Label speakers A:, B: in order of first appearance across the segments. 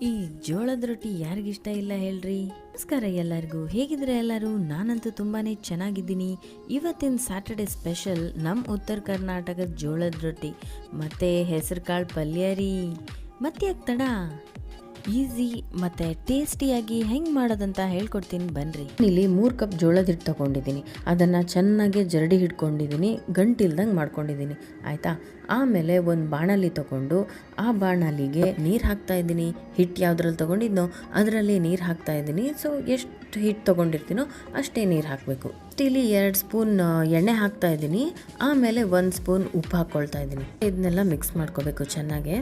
A: ಈ ಜೋಳದ ರೊಟ್ಟಿ ಯಾರಿಗಿಷ್ಟ ಇಲ್ಲ ಹೇಳ್ರಿ. ನಮಸ್ಕಾರ ಎಲ್ಲರಿಗೂ, ಹೇಗಿದ್ರೆ ಎಲ್ಲರೂ? ನಾನಂತೂ ತುಂಬಾನೇ ಚೆನ್ನಾಗಿದ್ದೀನಿ. ಇವತ್ತಿನ ಸ್ಯಾಟರ್ಡೆ ಸ್ಪೆಷಲ್ ನಮ್ಮ ಉತ್ತರ ಕರ್ನಾಟಕದ ಜೋಳದ ರೊಟ್ಟಿ ಮತ್ತೆ ಹೆಸರು ಕಾಳು ಪಲ್ಯ ರೀ. ಮತ್ತೆ ಯಾಕೆ ತಡ, ಈಸಿ ಮತ್ತು ಟೇಸ್ಟಿಯಾಗಿ ಹೆಂಗೆ ಮಾಡೋದಂತ ಹೇಳ್ಕೊಡ್ತೀನಿ ಬನ್ನಿರಿ. ಇಲ್ಲಿ 3 ಕಪ್ ಜೋಳದ ಹಿಟ್ಟು ತೊಗೊಂಡಿದ್ದೀನಿ. ಅದನ್ನು ಚೆನ್ನಾಗಿ ಜರಡಿ ಹಿಡ್ಕೊಂಡಿದ್ದೀನಿ, ಗಂಟಿಲ್ದಂಗೆ ಮಾಡ್ಕೊಂಡಿದ್ದೀನಿ ಆಯಿತಾ. ಆಮೇಲೆ ಒಂದು ಬಾಣಲಿ ತೊಗೊಂಡು ಆ ಬಾಣಲಿಗೆ ನೀರು ಹಾಕ್ತಾಯಿದ್ದೀನಿ. ಹಿಟ್ಟು ಯಾವುದ್ರಲ್ಲಿ ತೊಗೊಂಡಿದ್ನೋ ಅದರಲ್ಲಿ ನೀರು ಹಾಕ್ತಾಯಿದ್ದೀನಿ. ಸೊ ಎಷ್ಟು ಹಿಟ್ಟು ತೊಗೊಂಡಿರ್ತೀನೋ ಅಷ್ಟೇ ನೀರು ಹಾಕಬೇಕು. ಇಲ್ಲಿ 2 ಸ್ಪೂನ್ ಎಣ್ಣೆ ಹಾಕ್ತಾಯಿದ್ದೀನಿ. ಆಮೇಲೆ 1 ಸ್ಪೂನ್ ಉಪ್ಪು ಹಾಕ್ಕೊಳ್ತಾ ಇದ್ದೀನಿ. ಇದನ್ನೆಲ್ಲ ಮಿಕ್ಸ್ ಮಾಡ್ಕೋಬೇಕು ಚೆನ್ನಾಗೆ.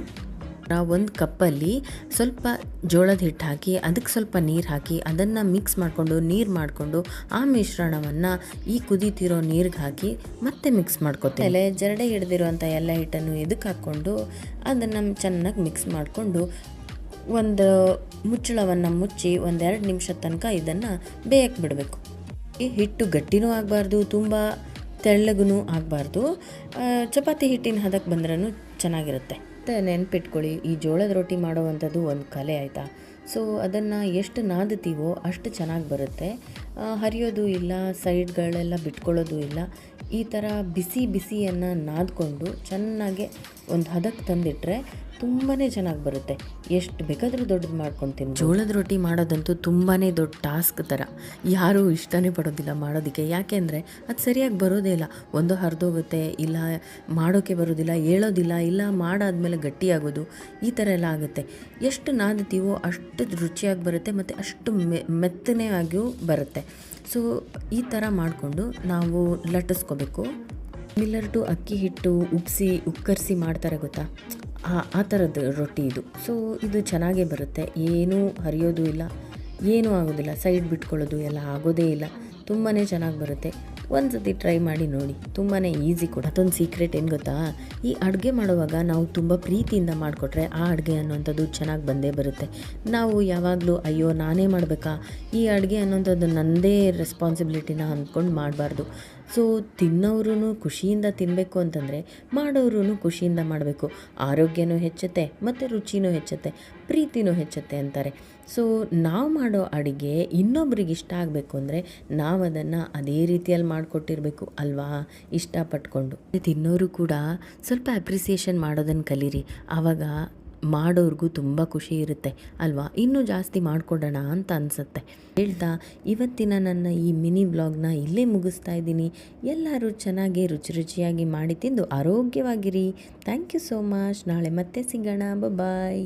A: ಒಂದು ಕಪ್ಪಲ್ಲಿ ಸ್ವಲ್ಪ ಜೋಳದ ಹಿಟ್ಟು ಹಾಕಿ ಅದಕ್ಕೆ ಸ್ವಲ್ಪ ನೀರು ಹಾಕಿ ಅದನ್ನು ಮಿಕ್ಸ್ ಮಾಡಿಕೊಂಡು ನೀರು ಮಾಡಿಕೊಂಡು ಆ ಮಿಶ್ರಣವನ್ನು ಈ ಕುದೀತಿರೋ ನೀರಿಗೆ ಹಾಕಿ ಮತ್ತೆ ಮಿಕ್ಸ್ ಮಾಡ್ಕೊತೀನಿ. ಆಮೇಲೆ ಜರಡೆ ಹಿಡ್ದಿರೋಂಥ ಎಲ್ಲ ಹಿಟ್ಟನ್ನು ಇದಕ್ಕೆ ಹಾಕ್ಕೊಂಡು ಅದನ್ನು ಚೆನ್ನಾಗಿ ಮಿಕ್ಸ್ ಮಾಡಿಕೊಂಡು ಒಂದು ಮುಚ್ಚಳವನ್ನು ಮುಚ್ಚಿ 1-2 ನಿಮಿಷದ ತನಕ ಇದನ್ನು ಬೇಯಕ್ಕೆ ಬಿಡಬೇಕು. ಈ ಹಿಟ್ಟು ಗಟ್ಟಿನೂ ಆಗಬಾರ್ದು, ತುಂಬ ತೆಳ್ಳಗೂ ಆಗಬಾರ್ದು. ಚಪಾತಿ ಹಿಟ್ಟಿನ ಹದಕ್ಕೆ ಬಂದ್ರೂ ಚೆನ್ನಾಗಿರುತ್ತೆ. ಮತ್ತು ನೆನ್ಪಿಟ್ಕೊಳ್ಳಿ, ಈ ಜೋಳದ ರೊಟ್ಟಿ ಮಾಡೋವಂಥದ್ದು ಒಂದು ಕಲೆ ಆಯಿತಾ. ಸೊ ಅದನ್ನು ಎಷ್ಟು ನಾದ್ತೀವೋ ಅಷ್ಟು ಚೆನ್ನಾಗಿ ಬರುತ್ತೆ. ಹರಿಯೋದು ಇಲ್ಲ, ಸೈಡ್ಗಳೆಲ್ಲ ಬಿಟ್ಕೊಳ್ಳೋದು ಇಲ್ಲ. ಈ ಥರ ಬಿಸಿಯನ್ನು ನಾದ್ಕೊಂಡು ಚೆನ್ನಾಗೆ ಒಂದು ಹದಕ್ಕೆ ತಂದಿಟ್ರೆ ತುಂಬಾ ಚೆನ್ನಾಗಿ ಬರುತ್ತೆ. ಎಷ್ಟು ಬೇಕಾದರೂ ದೊಡ್ಡದು ಮಾಡ್ಕೊತೀನಿ. ಜೋಳದ ರೊಟ್ಟಿ ಮಾಡೋದಂತೂ ತುಂಬಾ ದೊಡ್ಡ ಟಾಸ್ಕ್ ಥರ. ಯಾರೂ ಇಷ್ಟನೇ ಪಡೋದಿಲ್ಲ ಮಾಡೋದಕ್ಕೆ. ಯಾಕೆ ಅಂದರೆ ಅದು ಸರಿಯಾಗಿ ಬರೋದೇ ಇಲ್ಲ. ಒಂದು ಹರಿದೋಗುತ್ತೆ, ಇಲ್ಲ ಮಾಡೋಕ್ಕೆ ಬರೋದಿಲ್ಲ, ಹೇಳೋದಿಲ್ಲ, ಇಲ್ಲ ಮಾಡಾದ್ಮೇಲೆ ಗಟ್ಟಿಯಾಗೋದು, ಈ ಥರ ಎಲ್ಲ ಆಗುತ್ತೆ. ಎಷ್ಟು ನಾದ್ತೀವೋ ಅಷ್ಟು ರುಚಿಯಾಗಿ ಬರುತ್ತೆ ಮತ್ತು ಅಷ್ಟು ಮೆತ್ತನೇ ಆಗಿಯೂ ಬರುತ್ತೆ. ಸೊ ಈ ಥರ ಮಾಡಿಕೊಂಡು ನಾವು ಲಟ್ಟಿಸ್ಕೋಬೇಕು. ಮಿಲ್ಲರ್ ಟು ಅಕ್ಕಿ ಹಿಟ್ಟು ಉಕ್ಕರಿಸಿ ಮಾಡ್ತಾರೆ ಗೊತ್ತಾ, ಆ ಥರದ್ದು ರೊಟ್ಟಿ ಇದು. ಸೊ ಇದು ಚೆನ್ನಾಗೇ ಬರುತ್ತೆ, ಏನೂ ಹರಿಯೋದು ಇಲ್ಲ, ಏನೂ ಆಗೋದಿಲ್ಲ, ಸೈಡ್ ಬಿಟ್ಕೊಳ್ಳೋದು ಎಲ್ಲ ಆಗೋದೇ ಇಲ್ಲ. ತುಂಬಾ ಚೆನ್ನಾಗಿ ಬರುತ್ತೆ. ಒಂದು ಸತಿ ಟ್ರೈ ಮಾಡಿ ನೋಡಿ, ತುಂಬಾ ಈಸಿ ಕೂಡ. ಅದೊಂದು ಸೀಕ್ರೆಟ್ ಏನು ಗೊತ್ತಾ, ಈ ಅಡುಗೆ ಮಾಡುವಾಗ ನಾವು ತುಂಬ ಪ್ರೀತಿಯಿಂದ ಮಾಡಿಕೊಟ್ರೆ ಆ ಅಡುಗೆ ಅನ್ನೋಂಥದ್ದು ಚೆನ್ನಾಗಿ ಬಂದೇ ಬರುತ್ತೆ. ನಾವು ಯಾವಾಗಲೂ ಅಯ್ಯೋ ನಾನೇ ಮಾಡಬೇಕಾ, ಈ ಅಡುಗೆ ಅನ್ನೋಂಥದ್ದು ನನ್ನದೇ ರೆಸ್ಪಾನ್ಸಿಬಿಲಿಟಿನ ಅಂದ್ಕೊಂಡು ಮಾಡಬಾರ್ದು. ಸೊ ತಿನ್ನೋರು ಖುಷಿಯಿಂದ ತಿನ್ನಬೇಕು ಅಂತಂದರೆ ಮಾಡೋರು ಖುಷಿಯಿಂದ ಮಾಡಬೇಕು. ಆರೋಗ್ಯನೂ ಹೆಚ್ಚುತ್ತೆ ಮತ್ತು ರುಚಿನೂ ಹೆಚ್ಚುತ್ತೆ, ಪ್ರೀತಿನೂ ಹೆಚ್ಚುತ್ತೆ ಅಂತಾರೆ. ಸೊ ನಾವು ಮಾಡೋ ಅಡುಗೆ ಇನ್ನೊಬ್ರಿಗೆ ಇಷ್ಟ ಆಗಬೇಕು ಅಂದರೆ ನಾವು ಅದನ್ನು ಅದೇ ರೀತಿಯಲ್ಲಿ ಮಾಡಿಕೊಟ್ಟಿರಬೇಕು ಅಲ್ವಾ, ಇಷ್ಟಪಟ್ಕೊಂಡು. ತಿನ್ನೋರು ಕೂಡ ಸ್ವಲ್ಪ ಅಪ್ರಿಸಿಯೇಷನ್ ಮಾಡೋದನ್ನು ಕಲೀರಿ. ಆವಾಗ ಮಾಡೋರ್ಗೂ ತುಂಬ ಖುಷಿ ಇರುತ್ತೆ ಅಲ್ವಾ, ಇನ್ನೂ ಜಾಸ್ತಿ ಮಾಡಿಕೊಡೋಣ ಅಂತ ಅನಿಸುತ್ತೆ. ಹೇಳ್ತಾ ಇವತ್ತಿನ ನನ್ನ ಈ ಮಿನಿ ಬ್ಲಾಗ್ನ ಇಲ್ಲೇ ಮುಗಿಸ್ತಾ ಇದ್ದೀನಿ. ಎಲ್ಲರೂ ಚೆನ್ನಾಗಿ ರುಚಿಯಾಗಿ ಮಾಡಿ ತಿಂದು ಆರೋಗ್ಯವಾಗಿರಿ. Thank you so much. ನಾಳೆ ಮತ್ತೆ ಸಿಗೋಣ. ಬಾಯ್.